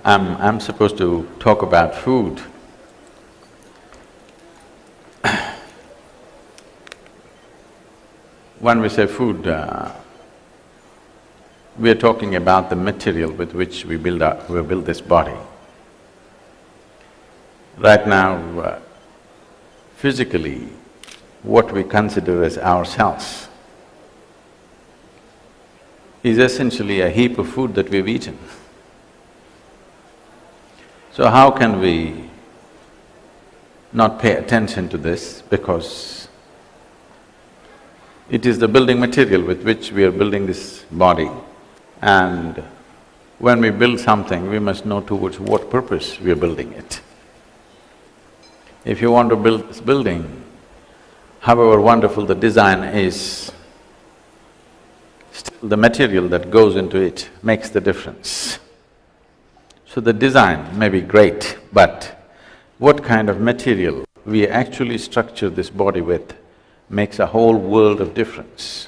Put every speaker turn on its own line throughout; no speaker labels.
I'm supposed to talk about food. When we say food, we are talking about the material with which we build this body. Right now, physically, what we consider as ourselves is essentially a heap of food that we've eaten. So how can we not pay attention to this? Because it is the building material with which we are building this body, and when we build something, we must know towards what purpose we are building it. If you want to build this building, however wonderful the design is, still the material that goes into it makes the difference. So the design may be great, but what kind of material we actually structure this body with makes a whole world of difference.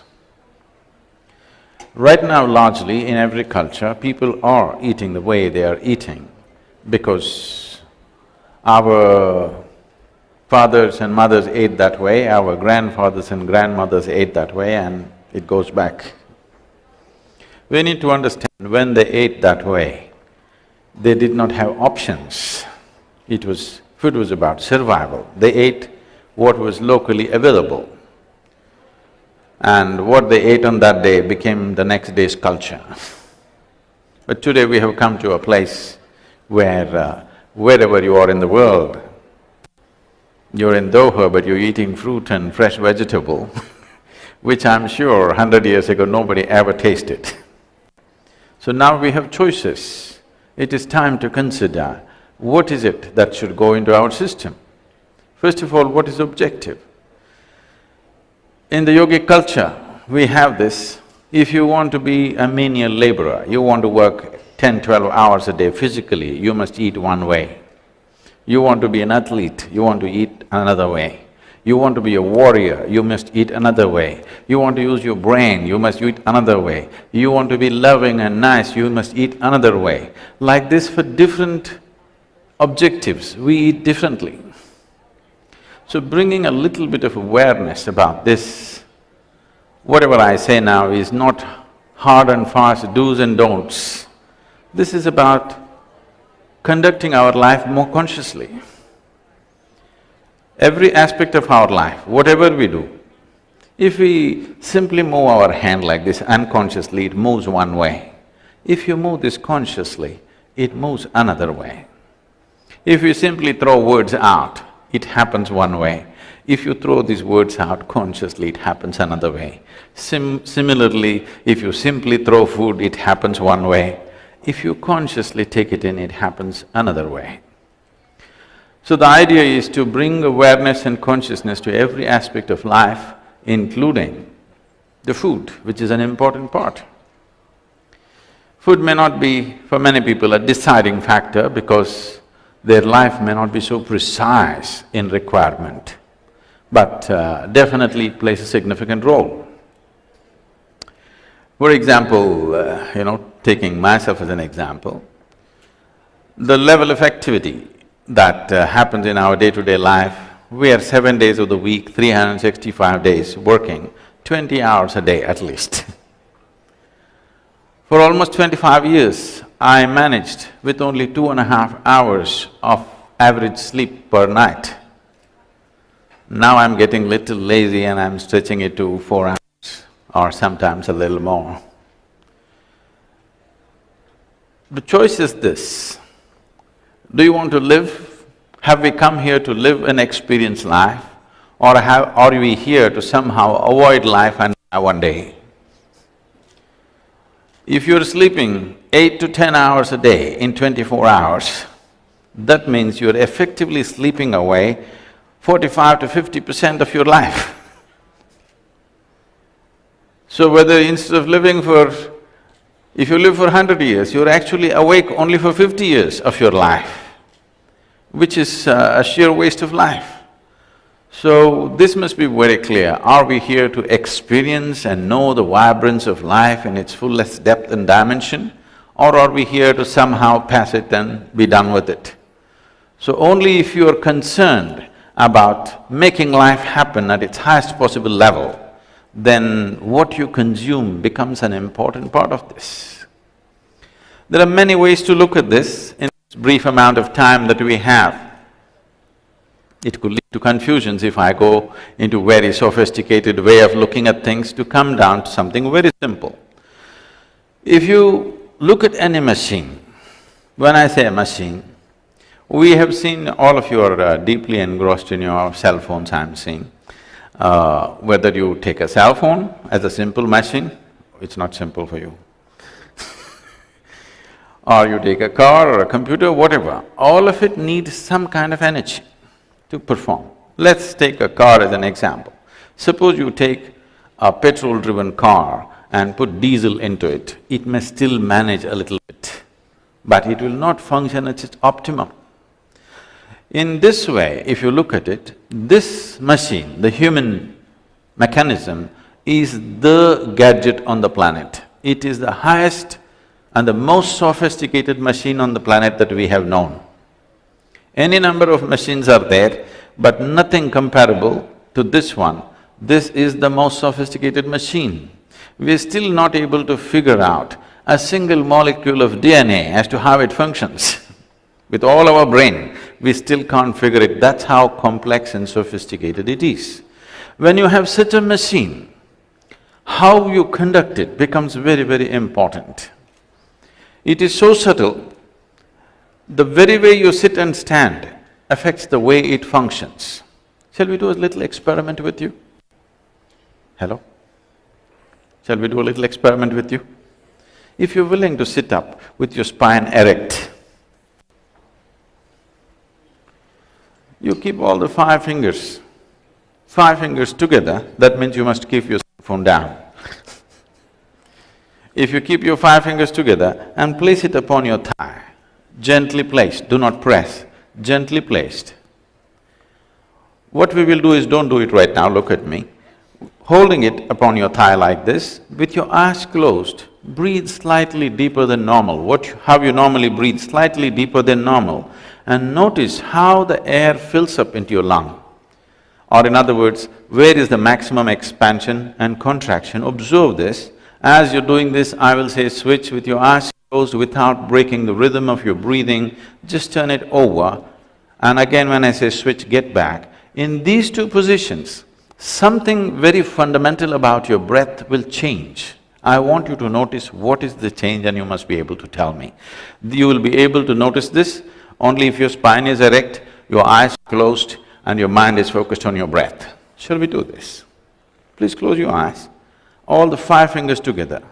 Right now, largely in every culture, people are eating the way they are eating because our fathers and mothers ate that way, our grandfathers and grandmothers ate that way, and it goes back. We need to understand, when they ate that way, they did not have options. Food was about survival. They ate what was locally available, and what they ate on that day became the next day's culture. But today we have come to a place where wherever you are in the world, you're in Doha but you're eating fruit and fresh vegetable which I'm sure 100 years ago nobody ever tasted. So now we have choices. It is time to consider what is it that should go into our system. First of all, what is objective? In the yogic culture, we have this, if you want to be a menial laborer, you want to work 10, 12 hours a day physically, you must eat one way. You want to be an athlete, you want to eat another way. You want to be a warrior, you must eat another way. You want to use your brain, you must eat another way. You want to be loving and nice, you must eat another way. Like this, for different objectives, we eat differently. So bringing a little bit of awareness about this, whatever I say now is not hard and fast do's and don'ts. This is about conducting our life more consciously. Every aspect of our life, whatever we do, if we simply move our hand like this unconsciously, it moves one way. If you move this consciously, it moves another way. If you simply throw words out, it happens one way. If you throw these words out consciously, it happens another way. Similarly, if you simply throw food, it happens one way. If you consciously take it in, it happens another way. So the idea is to bring awareness and consciousness to every aspect of life, including the food, which is an important part. Food may not be, for many people, a deciding factor because their life may not be so precise in requirement, but definitely it plays a significant role. For example, taking myself as an example, the level of activity that happens in our day-to-day life, we are 7 days of the week, 365 days working, 20 hours a day at least. For almost 25 years, I managed with only 2.5 hours of average sleep per night. Now I'm getting little lazy and I'm stretching it to 4 hours or sometimes a little more. The choice is this: do you want to live? Have we come here to live and experience life, or are we here to somehow avoid life and die one day? If you're sleeping 8 to 10 hours a day in 24 hours, that means you're effectively sleeping away 45 to 50% of your life. So whether instead of if you live for 100 years, you're actually awake only for 50 years of your life, which is a sheer waste of life. So this must be very clear. Are we here to experience and know the vibrance of life in its fullest depth and dimension, or are we here to somehow pass it and be done with it? So only if you are concerned about making life happen at its highest possible level, then what you consume becomes an important part of this. There are many ways to look at this in this brief amount of time that we have. It could lead to confusions if I go into very sophisticated way of looking at things to come down to something very simple. If you look at any machine, when I say machine, we have seen, all of you are deeply engrossed in your cell phones, I'm seeing. Whether you take a cell phone as a simple machine, it's not simple for you. Or you take a car or a computer, whatever, all of it needs some kind of energy to perform. Let's take a car as an example. Suppose you take a petrol-driven car and put diesel into it, it may still manage a little bit, but it will not function at its optimum. In this way, if you look at it, this machine, the human mechanism, is the gadget on the planet. It is the highest and the most sophisticated machine on the planet that we have known. Any number of machines are there, but nothing comparable to this one. This is the most sophisticated machine. We're still not able to figure out a single molecule of DNA as to how it functions. With all our brain, we still can't figure it, that's how complex and sophisticated it is. When you have such a machine, how you conduct it becomes very, very important. It is so subtle, the very way you sit and stand affects the way it functions. Shall we do a little experiment with you? Hello? Shall we do a little experiment with you? If you're willing to sit up with your spine erect, you keep all the five fingers together, that means you must keep your phone down. If you keep your five fingers together and place it upon your thigh, gently placed, do not press, gently placed. What we will do is, don't do it right now, look at me. Holding it upon your thigh like this, with your eyes closed, breathe slightly deeper than normal. How you normally breathe, slightly deeper than normal, and notice how the air fills up into your lung. Or in other words, where is the maximum expansion and contraction? Observe this. As you're doing this, I will say switch with your eyes closed without breaking the rhythm of your breathing, just turn it over, and again when I say switch, get back. In these two positions, something very fundamental about your breath will change. I want you to notice what is the change and you must be able to tell me. You will be able to notice this only if your spine is erect, your eyes closed and your mind is focused on your breath. Shall we do this? Please close your eyes. All the five fingers together,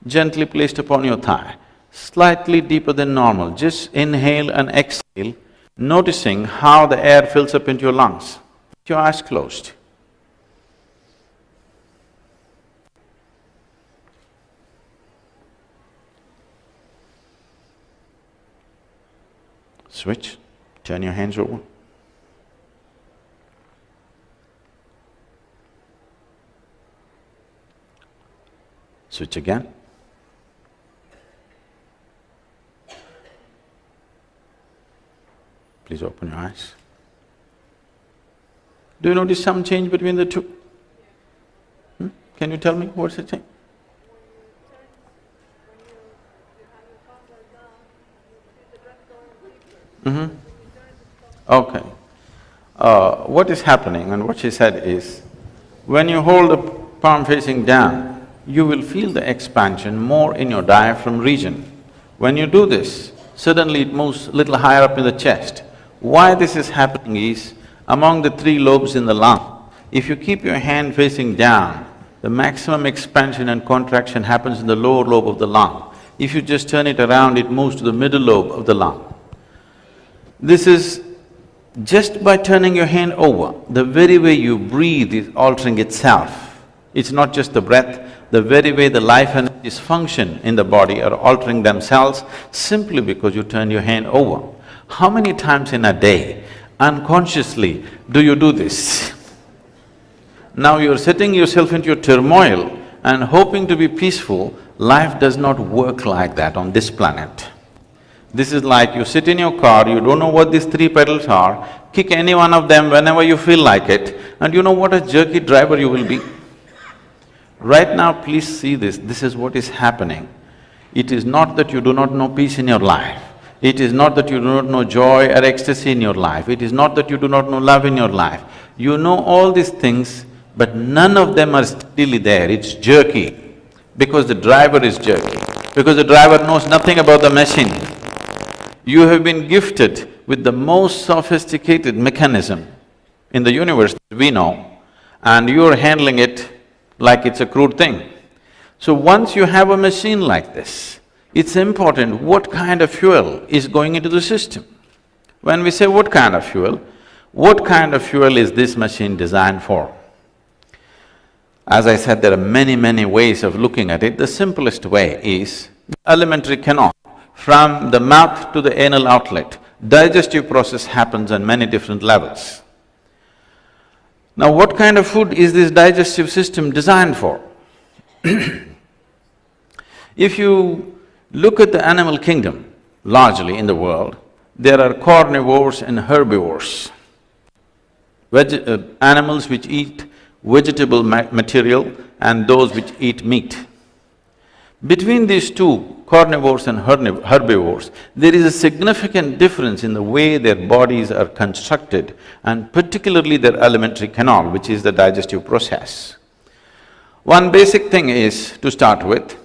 gently placed upon your thigh, slightly deeper than normal. Just inhale and exhale, noticing how the air fills up into your lungs. Your eyes closed. Switch, turn your hands over. Switch again. Please open your eyes. Do you notice some change between the two? Can you tell me what's the change? Okay. What is happening and what she said is, when you hold the palm facing down, you will feel the expansion more in your diaphragm region. When you do this, suddenly it moves a little higher up in the chest. Why this is happening is, among the three lobes in the lung, if you keep your hand facing down, the maximum expansion and contraction happens in the lower lobe of the lung. If you just turn it around, it moves to the middle lobe of the lung. This is just by turning your hand over, the very way you breathe is altering itself. It's not just the breath, the very way the life energies function in the body are altering themselves simply because you turn your hand over. How many times in a day, unconsciously, do you do this? Now you're setting yourself into a turmoil and hoping to be peaceful. Life does not work like that on this planet. This is like you sit in your car, you don't know what these three pedals are, kick any one of them whenever you feel like it, and you know what a jerky driver you will be. Right now, please see this is what is happening. It is not that you do not know peace in your life. It is not that you do not know joy or ecstasy in your life. It is not that you do not know love in your life. You know all these things, but none of them are steadily there, it's jerky. Because the driver is jerky, because the driver knows nothing about the machine. You have been gifted with the most sophisticated mechanism in the universe that we know, and you're handling it like it's a crude thing. So once you have a machine like this, it's important what kind of fuel is going into the system. When we say what kind of fuel is this machine designed for? As I said, there are many ways of looking at it. The simplest way is the alimentary canal. From the mouth to the anal outlet, digestive process happens on many different levels. Now, what kind of food is this digestive system designed for? If you look at the animal kingdom, largely in the world, there are carnivores and herbivores. Animals which eat vegetable material and those which eat meat. Between these two, carnivores and herbivores, there is a significant difference in the way their bodies are constructed and particularly their alimentary canal, which is the digestive process. One basic thing is, to start with,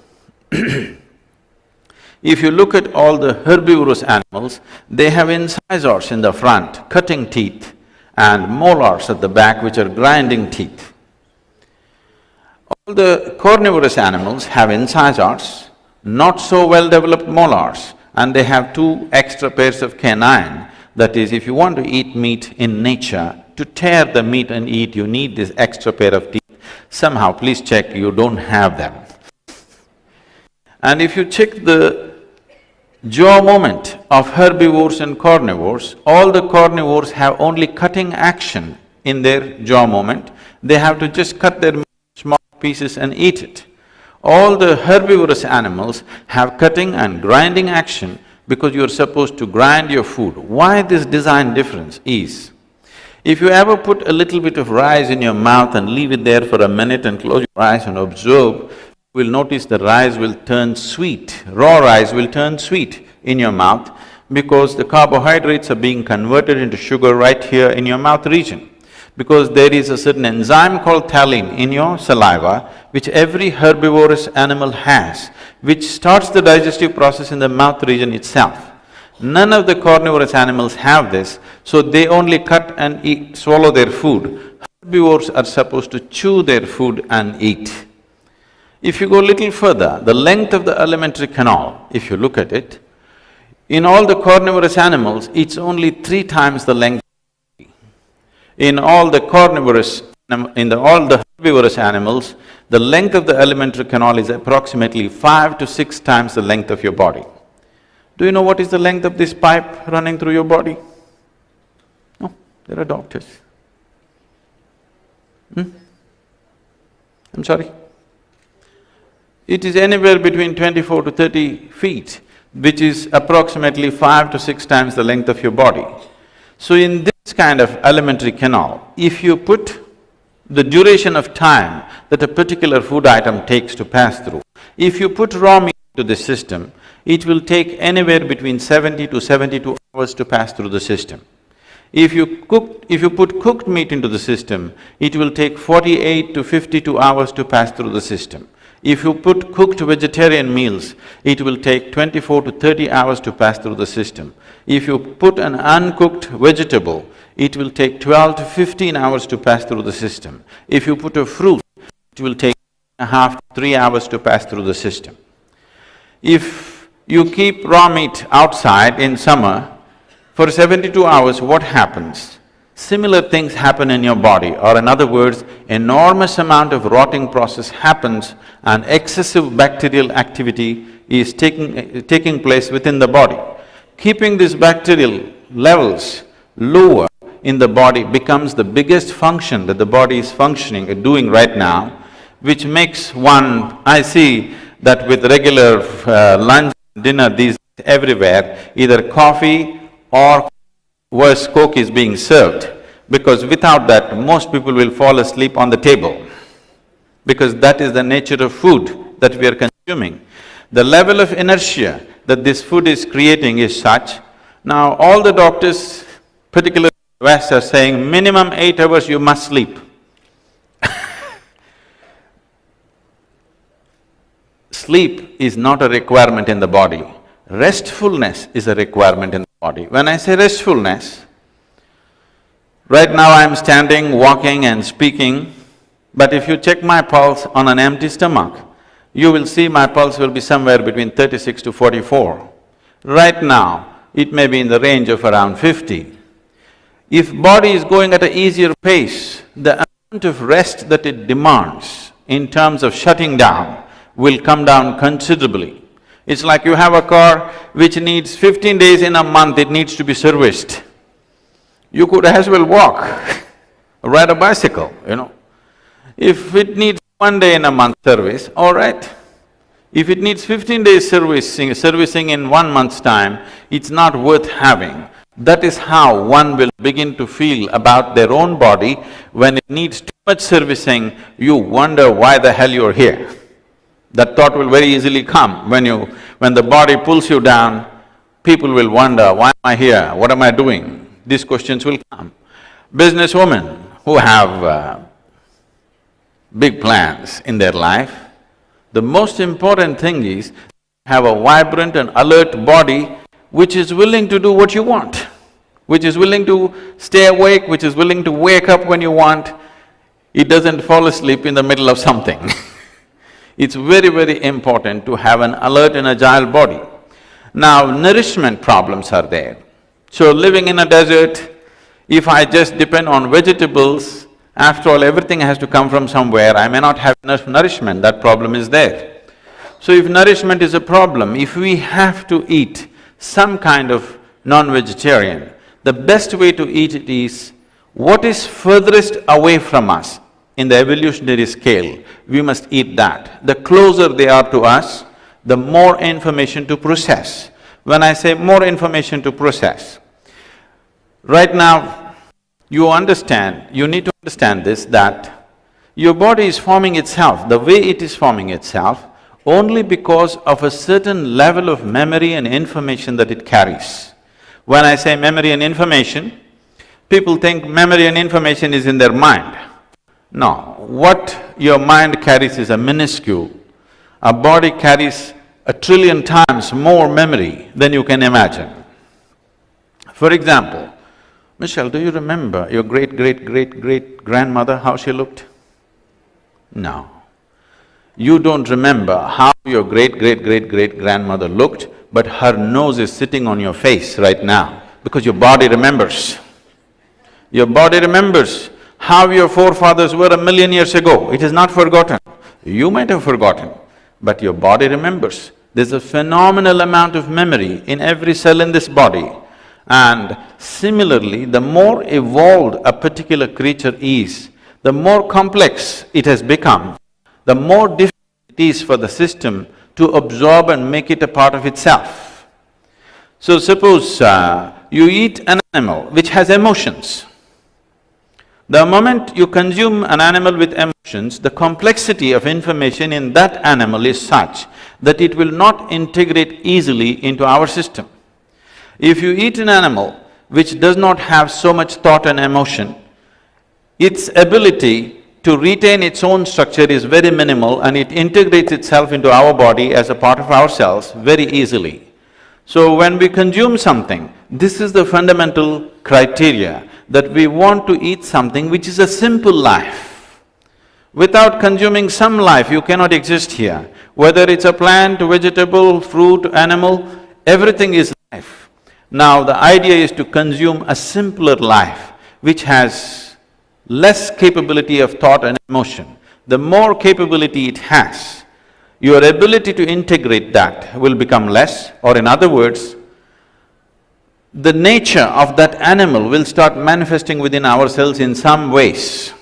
if you look at all the herbivorous animals, they have incisors in the front, cutting teeth, and molars at the back, which are grinding teeth. All the carnivorous animals have incisors, not so well-developed molars, and they have two extra pairs of canine. That is, if you want to eat meat in nature, to tear the meat and eat, you need this extra pair of teeth. Somehow, please check you don't have them. And if you check the jaw movement of herbivores and carnivores, all the carnivores have only cutting action in their jaw movement. They have to just cut their meat small pieces and eat it. All the herbivorous animals have cutting and grinding action because you're supposed to grind your food. Why this design difference is, if you ever put a little bit of rice in your mouth and leave it there for a minute and close your eyes and observe, you will notice the rice will turn sweet, raw rice will turn sweet in your mouth because the carbohydrates are being converted into sugar right here in your mouth region. Because there is a certain enzyme called phthalate in your saliva, which every herbivorous animal has, which starts the digestive process in the mouth region itself. None of the carnivorous animals have this, so they only cut and eat, swallow their food. Herbivores are supposed to chew their food and eat. If you go a little further, the length of the alimentary canal, if you look at it, in all the carnivorous animals, it's only 3 times the length. In all the herbivorous animals, the length of the alimentary canal is approximately 5 to 6 times the length of your body. Do you know what is the length of this pipe running through your body? No, there are doctors. I'm sorry? It is anywhere between 24 to 30 feet, which is approximately 5 to 6 times the length of your body. So in this kind of alimentary canal, if you put the duration of time that a particular food item takes to pass through, if you put raw meat into the system, it will take anywhere between 70 to 72 hours to pass through the system. If you put cooked meat into the system, it will take 48 to 52 hours to pass through the system. If you put cooked vegetarian meals, it will take 24 to 30 hours to pass through the system. If you put an uncooked vegetable, it will take 12 to 15 hours to pass through the system. If you put a fruit, it will take 2.5 to 3 hours to pass through the system. If you keep raw meat outside in summer, for 72 hours, what happens? Similar things happen in your body, or in other words, enormous amount of rotting process happens and excessive bacterial activity is taking place within the body. Keeping these bacterial levels lower in the body becomes the biggest function that the body is doing right now, which makes one… I see that with regular lunch, dinner these everywhere, either coffee or worse, Coke is being served, because without that, most people will fall asleep on the table, because that is the nature of food that we are consuming. The level of inertia that this food is creating is such. Now, all the doctors, particularly in the West, are saying minimum 8 hours you must sleep. Sleep is not a requirement in the body. Restfulness is a requirement in the body. When I say restfulness, right now I'm standing, walking and speaking, but if you check my pulse on an empty stomach, you will see my pulse will be somewhere between 36 to 44. Right now, it may be in the range of around 50. If body is going at an easier pace, the amount of rest that it demands in terms of shutting down will come down considerably. It's like you have a car which needs 15 days in a month, it needs to be serviced. You could as well walk, ride a bicycle, you know. If it needs 1 day in a month service, all right. If it needs 15 days servicing in 1 month's time, it's not worth having. That is how one will begin to feel about their own body. When it needs too much servicing, you wonder why the hell you're here. That thought will very easily come. When the body pulls you down, people will wonder, why am I here, what am I doing? These questions will come. Businesswomen who have big plans in their life, the most important thing is have a vibrant and alert body which is willing to do what you want, which is willing to stay awake, which is willing to wake up when you want. It doesn't fall asleep in the middle of something. It's very, very important to have an alert and agile body. Now, nourishment problems are there. So living in a desert, if I just depend on vegetables, after all, everything has to come from somewhere, I may not have enough nourishment, that problem is there. So if nourishment is a problem, if we have to eat some kind of non-vegetarian, the best way to eat it is what is furthest away from us in the evolutionary scale, we must eat that. The closer they are to us, the more information to process. When I say more information to process, right now, you need to understand this, that your body is forming itself, the way it is forming itself, only because of a certain level of memory and information that it carries. When I say memory and information, people think memory and information is in their mind. No, what your mind carries is a minuscule. A body carries 1 trillion times more memory than you can imagine. For example, Michelle, do you remember your great-great-great-great-grandmother, how she looked? No. You don't remember how your great-great-great-great-grandmother looked, but her nose is sitting on your face right now, because your body remembers. Your body remembers how your forefathers were 1,000,000 years ago. It is not forgotten. You might have forgotten, but your body remembers. There's a phenomenal amount of memory in every cell in this body. And similarly, the more evolved a particular creature is, the more complex it has become, the more difficult it is for the system to absorb and make it a part of itself. So suppose you eat an animal which has emotions. The moment you consume an animal with emotions, the complexity of information in that animal is such that it will not integrate easily into our system. If you eat an animal which does not have so much thought and emotion, its ability to retain its own structure is very minimal and it integrates itself into our body as a part of ourselves very easily. So when we consume something, this is the fundamental criteria, that we want to eat something which is a simple life. Without consuming some life, you cannot exist here. Whether it's a plant, vegetable, fruit, animal, everything is life. Now the idea is to consume a simpler life which has less capability of thought and emotion. The more capability it has, your ability to integrate that will become less, or in other words, the nature of that animal will start manifesting within ourselves in some ways.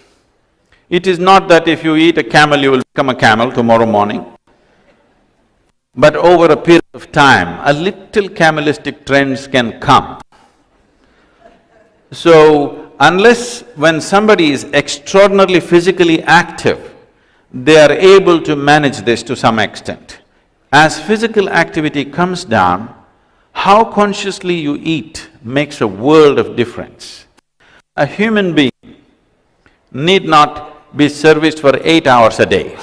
It is not that if you eat a camel, you will become a camel tomorrow morning. But over a period of time, a little camalistic trends can come. So, unless when somebody is extraordinarily physically active, they are able to manage this to some extent. As physical activity comes down, how consciously you eat makes a world of difference. A human being need not be serviced for 8 hours a day.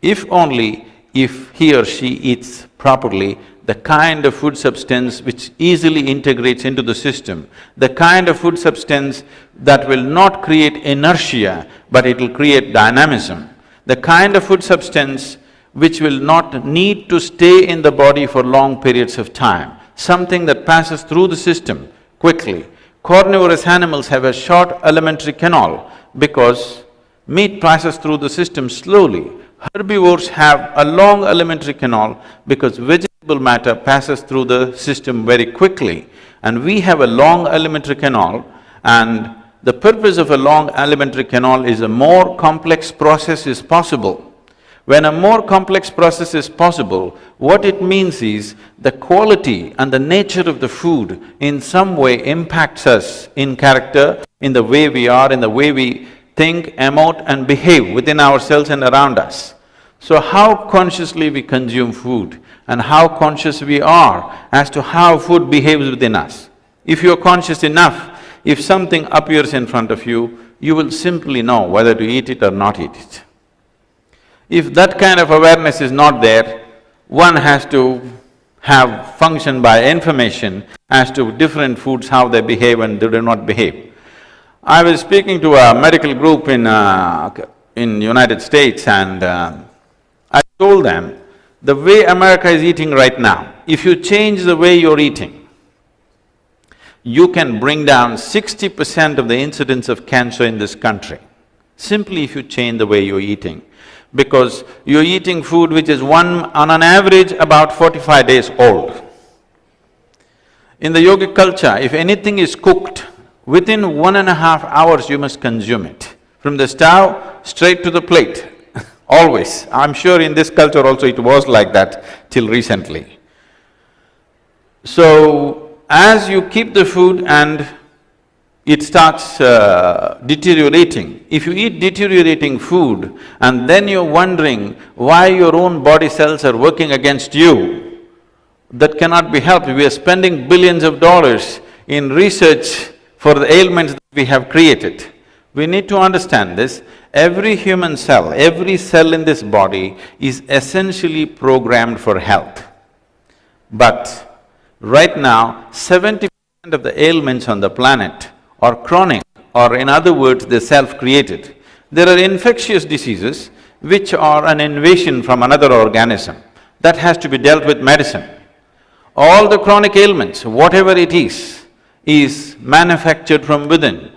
If only if he or she eats properly, the kind of food substance which easily integrates into the system, the kind of food substance that will not create inertia, but it will create dynamism, the kind of food substance which will not need to stay in the body for long periods of time, something that passes through the system quickly. Carnivorous animals have a short alimentary canal because meat passes through the system slowly. Herbivores have a long alimentary canal because vegetable matter passes through the system very quickly. And we have a long alimentary canal, and the purpose of a long alimentary canal is a more complex process is possible. When a more complex process is possible, what it means is the quality and the nature of the food in some way impacts us in character, in the way we are, in the way we think, emote and behave within ourselves and around us. So how consciously we consume food and how conscious we are as to how food behaves within us. If you're conscious enough, if something appears in front of you, you will simply know whether to eat it or not eat it. If that kind of awareness is not there, one has to have function by information as to different foods, how they behave and they do not behave. I was speaking to a medical group in United States, and I told them, the way America is eating right now, if you change the way you're eating, you can bring down 60% of the incidence of cancer in this country, simply if you change the way you're eating. Because you're eating food which is on an average about 45 days old. In the yogic culture, if anything is cooked, within 1.5 hours you must consume it. From the stove, straight to the plate, always. I'm sure in this culture also it was like that till recently. So, as you keep the food and it starts deteriorating. If you eat deteriorating food and then you're wondering why your own body cells are working against you, that cannot be helped. We are spending billions of dollars in research for the ailments that we have created. We need to understand this. Every human cell, every cell in this body is essentially programmed for health. But right now, 70% of the ailments on the planet or chronic, or in other words, they're self-created. There are infectious diseases which are an invasion from another organism. That has to be dealt with medicine. All the chronic ailments, whatever it is manufactured from within.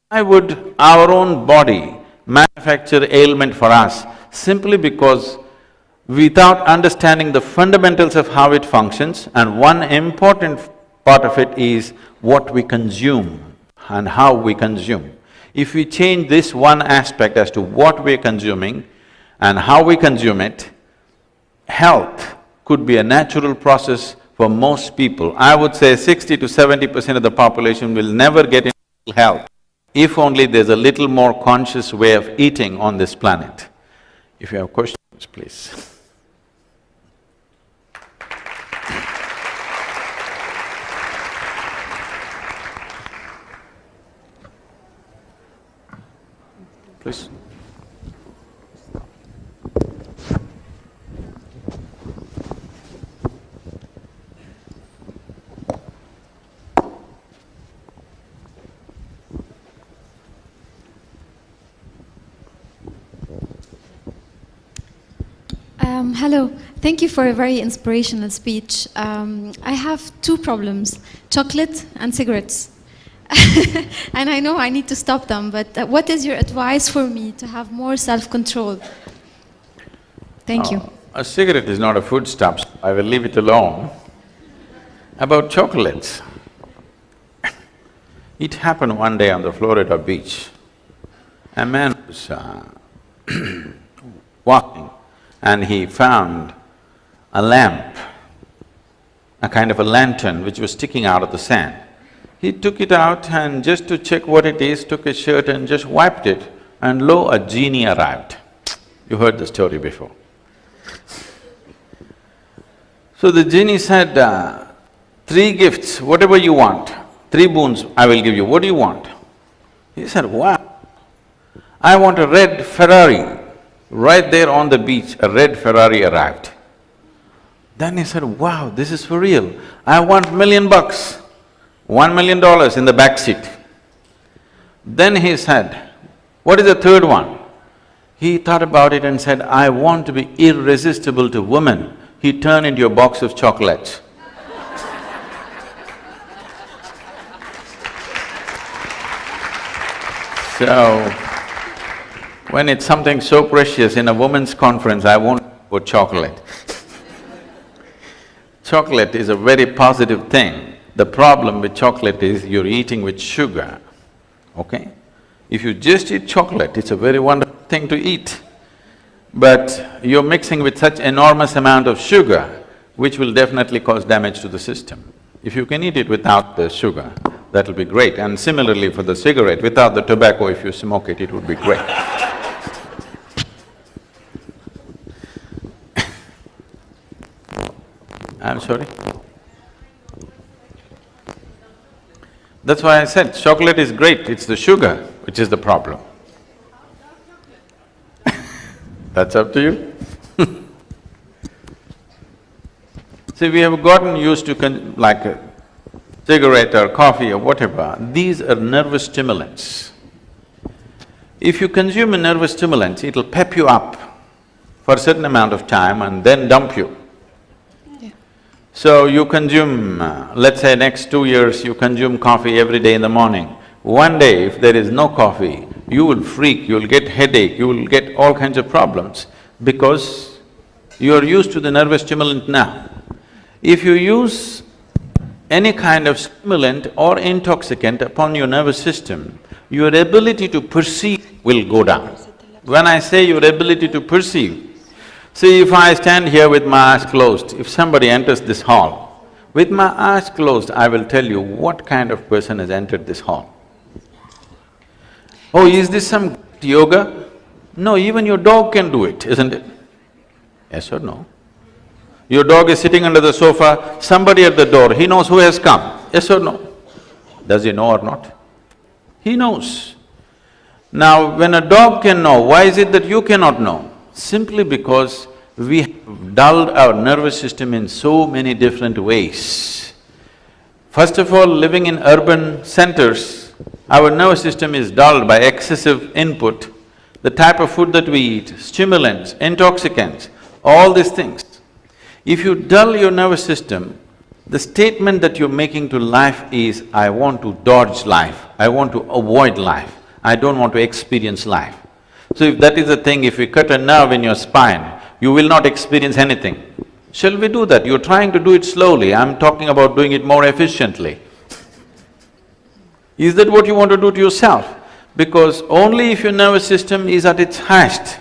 Why would our own body manufacture ailment for us? Simply because without understanding the fundamentals of how it functions, and one important part of it is what we consume and how we consume. If we change this one aspect as to what we're consuming and how we consume it, health could be a natural process for most people. I would say 60 to 70% of the population will never get into health if only there's a little more conscious way of eating on this planet. If you have questions, please. Please.
Hello, thank you for a very inspirational speech. I have two problems, chocolate and cigarettes. And I know I need to stop them, but what is your advice for me to have more self-control? Thank you.
A cigarette is not a foodstuff, so I will leave it alone. About chocolates, it happened one day on the Florida beach. A man was walking and he found a lamp, a kind of a lantern which was sticking out of the sand. He took it out and just to check what it is, took his shirt and just wiped it, and lo, a genie arrived. You heard the story before. So the genie said, 3 gifts, whatever you want, 3 boons I will give you, what do you want? He said, wow, I want a red Ferrari. Right there on the beach, a red Ferrari arrived. Then he said, wow, this is for real, I want $1 million, $1 million in the back seat. Then he said, what is the third one? He thought about it and said, I want to be irresistible to women. He turned into a box of chocolates. So, when it's something so precious in a women's conference, I won't put chocolate. Chocolate is a very positive thing. The problem with chocolate is you're eating with sugar, okay? If you just eat chocolate, it's a very wonderful thing to eat. But you're mixing with such enormous amount of sugar, which will definitely cause damage to the system. If you can eat it without the sugar, that'll be great. And similarly for the cigarette, without the tobacco, if you smoke it, it would be great. I'm sorry? That's why I said chocolate is great, it's the sugar which is the problem. That's up to you. See, we have gotten used to like a cigarette or coffee or whatever, these are nervous stimulants. If you consume a nervous stimulant, it'll pep you up for a certain amount of time and then dump you.
Yeah.
So you consume, let's say next 2 years, you consume coffee every day in the morning. One day, if there is no coffee, you will freak, you will get headache, you will get all kinds of problems because you are used to the nervous stimulant now. If you use any kind of stimulant or intoxicant upon your nervous system, your ability to perceive will go down. When I say your ability to perceive, see, if I stand here with my eyes closed, if somebody enters this hall, with my eyes closed, I will tell you what kind of person has entered this hall. Oh, is this some yoga? No, even your dog can do it, isn't it? Yes or no? Your dog is sitting under the sofa, somebody at the door, he knows who has come, yes or no? Does he know or not? He knows. Now, when a dog can know, why is it that you cannot know? Simply because we have dulled our nervous system in so many different ways. First of all, living in urban centers, our nervous system is dulled by excessive input, the type of food that we eat, stimulants, intoxicants, all these things. If you dull your nervous system, the statement that you're making to life is, I want to dodge life, I want to avoid life, I don't want to experience life. So if that is the thing, if we cut a nerve in your spine, you will not experience anything. Shall we do that? You're trying to do it slowly, I'm talking about doing it more efficiently. Is that what you want to do to yourself? Because only if your nervous system is at its highest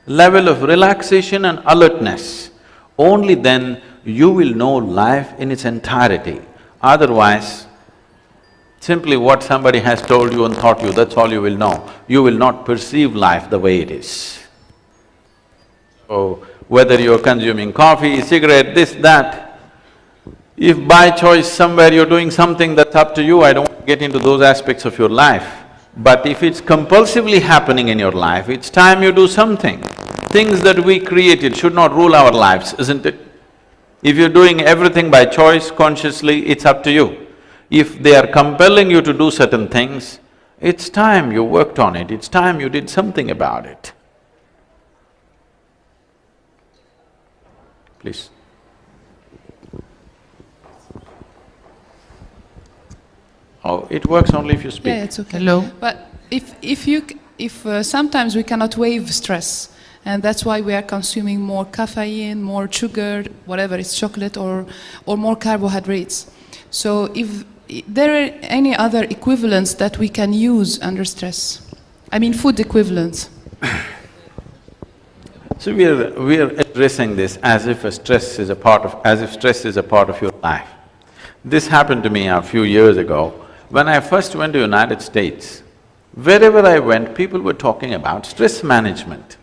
level of relaxation and alertness, only then you will know life in its entirety. Otherwise, simply what somebody has told you and taught you, that's all you will know. You will not perceive life the way it is. So, whether you're consuming coffee, cigarette, this, that, if by choice somewhere you're doing something, that's up to you, I don't want to get into those aspects of your life. But if it's compulsively happening in your life, it's time you do something. Things that we created should not rule our lives, isn't it? If you're doing everything by choice, consciously, it's up to you. If they are compelling you to do certain things, it's time you worked on it, it's time you did something about it. Please. Oh, it works only if you speak.
Yeah, it's okay.
Hello.
But if sometimes we cannot waive stress, and that's why we are consuming more caffeine, more sugar, whatever, it's chocolate or more carbohydrates. So if there are any other equivalents that we can use under stress? I mean food equivalents.
So we are addressing this as if stress is a part of your life. This happened to me a few years ago. When I first went to United States, wherever I went, people were talking about stress management.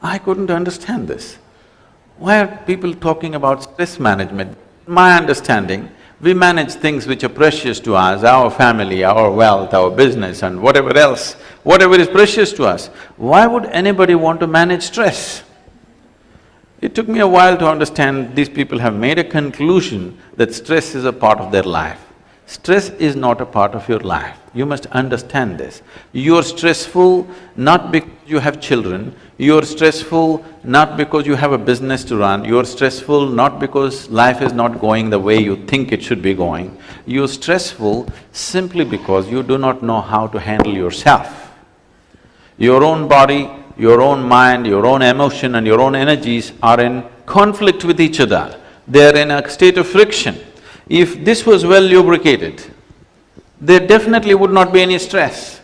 I couldn't understand this. Why are people talking about stress management? My understanding, we manage things which are precious to us, our family, our wealth, our business and whatever else, whatever is precious to us. Why would anybody want to manage stress? It took me a while to understand these people have made a conclusion that stress is a part of their life. Stress is not a part of your life. You must understand this. You're stressful not because you have children, you're stressful not because you have a business to run, you're stressful not because life is not going the way you think it should be going. You're stressful simply because you do not know how to handle yourself. Your own body, your own mind, your own emotion and your own energies are in conflict with each other. They're in a state of friction. If this was well lubricated, there definitely would not be any stress.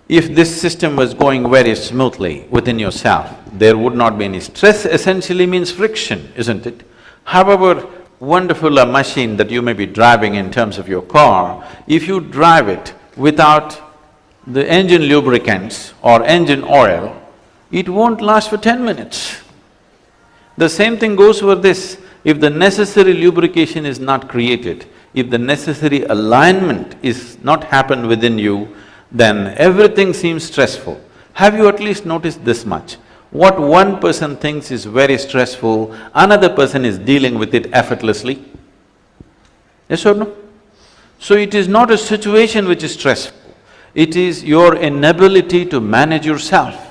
If this system was going very smoothly within yourself, there would not be any stress. Essentially means friction, isn't it? However wonderful a machine that you may be driving in terms of your car, if you drive it without the engine lubricants or engine oil, it won't last for 10 minutes. The same thing goes for this. If the necessary lubrication is not created, if the necessary alignment is not happened within you, then everything seems stressful. Have you at least noticed this much? What one person thinks is very stressful, another person is dealing with it effortlessly? Yes or no? So it is not a situation which is stressful, it is your inability to manage yourself.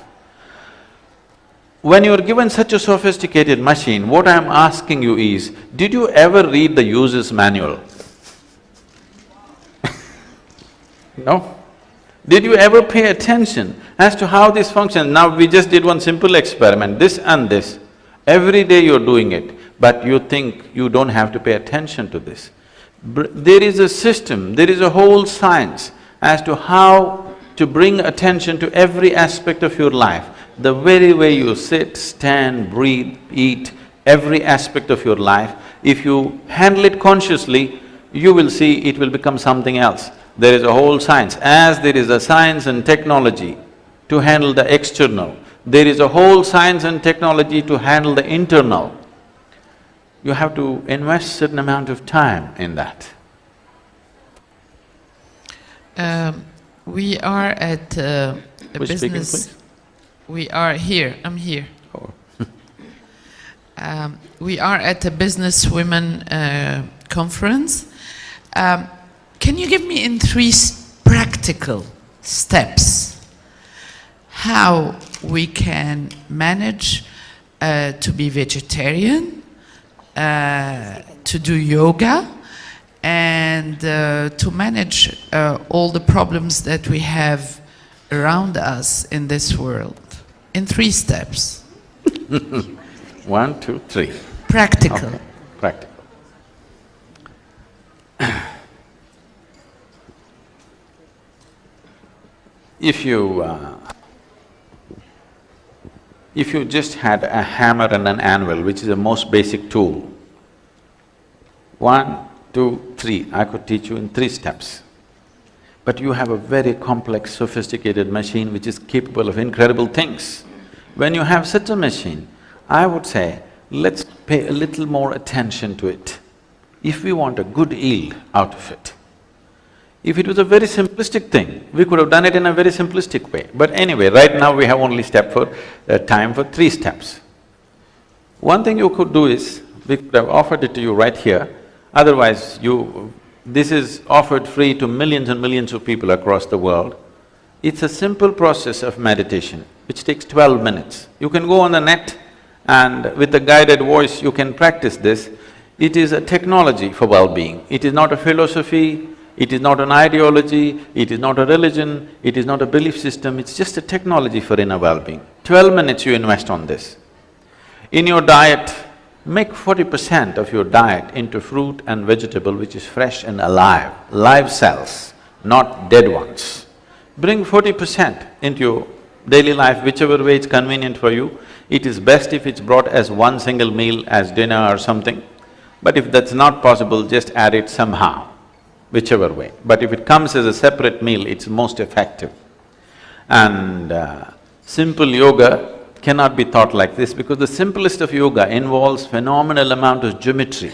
When you are given such a sophisticated machine, what I am asking you is, did you ever read the user's manual? No? Did you ever pay attention as to how this functions? Now we just did one simple experiment, this and this. Every day you're doing it, but you think you don't have to pay attention to this. There is a system, there is a whole science as to how to bring attention to every aspect of your life. The very way you sit, stand, breathe, eat, every aspect of your life, if you handle it consciously, you will see it will become something else. There is a whole science. As there is a science and technology to handle the external, there is a whole science and technology to handle the internal. You have to invest certain amount of time in that.
We are at a
Who's
business…
speaking, please?
We are here, I'm here.
Oh.
We are at a business women conference. Can you give me in three practical steps how we can manage to be vegetarian, to do yoga, and to manage all the problems that we have around us in this world? In three steps.
1, 2, 3.
Practical.
Okay. Practical. If you just had a hammer and an anvil, which is the most basic tool, 1, 2, 3, I could teach you in 3 steps. But you have a very complex, sophisticated machine which is capable of incredible things. When you have such a machine, I would say, let's pay a little more attention to it, if we want a good yield out of it. If it was a very simplistic thing, we could have done it in a very simplistic way. But anyway, right now we have only time for 3 steps. One thing you could do is, we could have offered it to you right here, otherwise this is offered free to millions and millions of people across the world. It's a simple process of meditation, which takes 12 minutes. You can go on the net and with a guided voice you can practice this. It is a technology for well-being. It is not a philosophy, it is not an ideology, it is not a religion, it is not a belief system, it's just a technology for inner well-being. 12 minutes you invest on this. In your diet, make 40% of your diet into fruit and vegetable which is fresh and alive, live cells, not dead ones. Bring 40% into your daily life, whichever way it's convenient for you. It is best if it's brought as one single meal, as dinner or something. But if that's not possible, just add it somehow, whichever way. But if it comes as a separate meal, it's most effective. And simple yoga cannot be taught like this because the simplest of yoga involves phenomenal amount of geometry.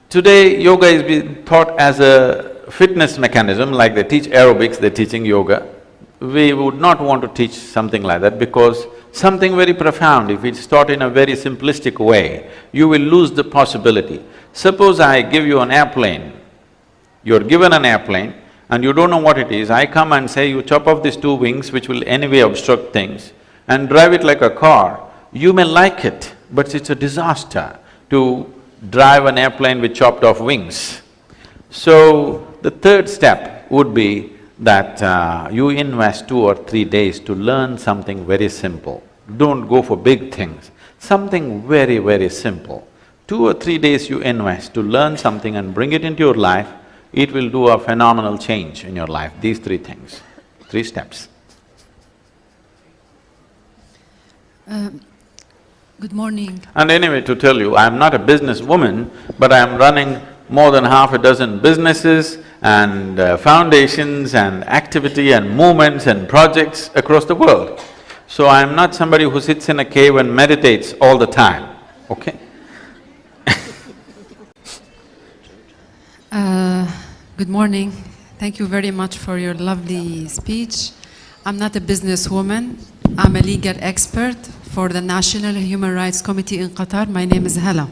Today, yoga is being taught as a fitness mechanism, like they teach aerobics, they're teaching yoga. We would not want to teach something like that because something very profound, if it's taught in a very simplistic way, you will lose the possibility. Suppose I give you an airplane, you're given an airplane and you don't know what it is, I come and say you chop off these two wings which will anyway obstruct things and drive it like a car, you may like it, but it's a disaster to drive an airplane with chopped off wings. So, the third step would be that you invest 2 or 3 days to learn something very simple. Don't go for big things, something very, very simple. 2 or 3 days you invest to learn something and bring it into your life, it will do a phenomenal change in your life, these 3 things, 3 steps.
Good morning.
And anyway, to tell you, I'm not a businesswoman, but I'm running more than half a dozen businesses and foundations and activity and movements and projects across the world. So I'm not somebody who sits in a cave and meditates all the time, okay?
Good morning. Thank you very much for your lovely speech. I'm not a businesswoman. I'm a legal expert for the National Human Rights Committee in Qatar. My name is Hala.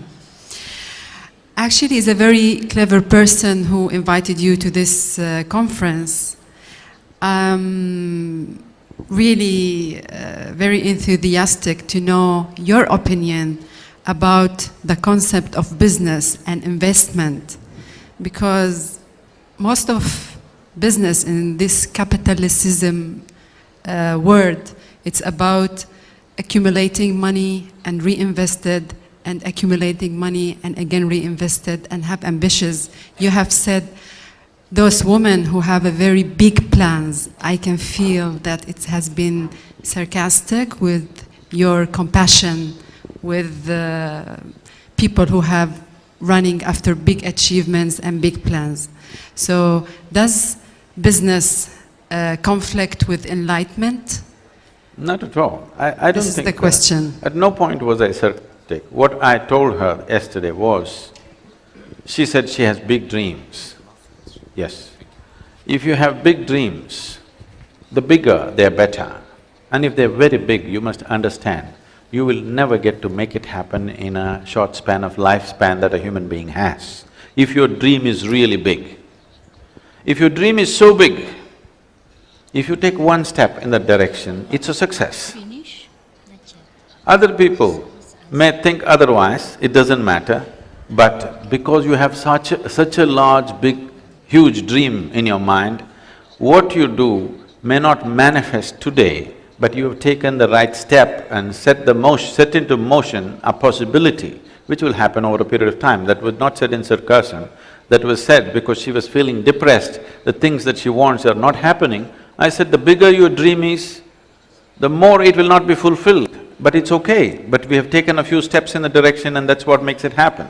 Actually, he's a very clever person who invited you to this conference. I'm really very enthusiastic to know your opinion about the concept of business and investment, because most of business in this capitalism world, it's about accumulating money and reinvested and accumulating money and again reinvested and have ambitions. You have said those women who have a very big plans, I can feel that it has been sarcastic with your compassion with the people who have running after big achievements and big plans. So does business conflict with enlightenment?
Not at all. I don't think…
This is the question.
At no point was I sarcastic. What I told her yesterday was, she said she has big dreams. Yes. If you have big dreams, the bigger, they're better. And if they're very big, you must understand, you will never get to make it happen in a short span of lifespan that a human being has. If your dream is really big. If your dream is so big, if you take one step in that direction, it's a success. Other people may think otherwise, it doesn't matter, but because you have such a large, big, huge dream in your mind, what you do may not manifest today, but you have taken the right step and set into motion a possibility which will happen over a period of time. That was not said in sarcasm, that was said because she was feeling depressed, the things that she wants are not happening. I said, the bigger your dream is, the more it will not be fulfilled, but it's okay. But we have taken a few steps in the direction and that's what makes it happen.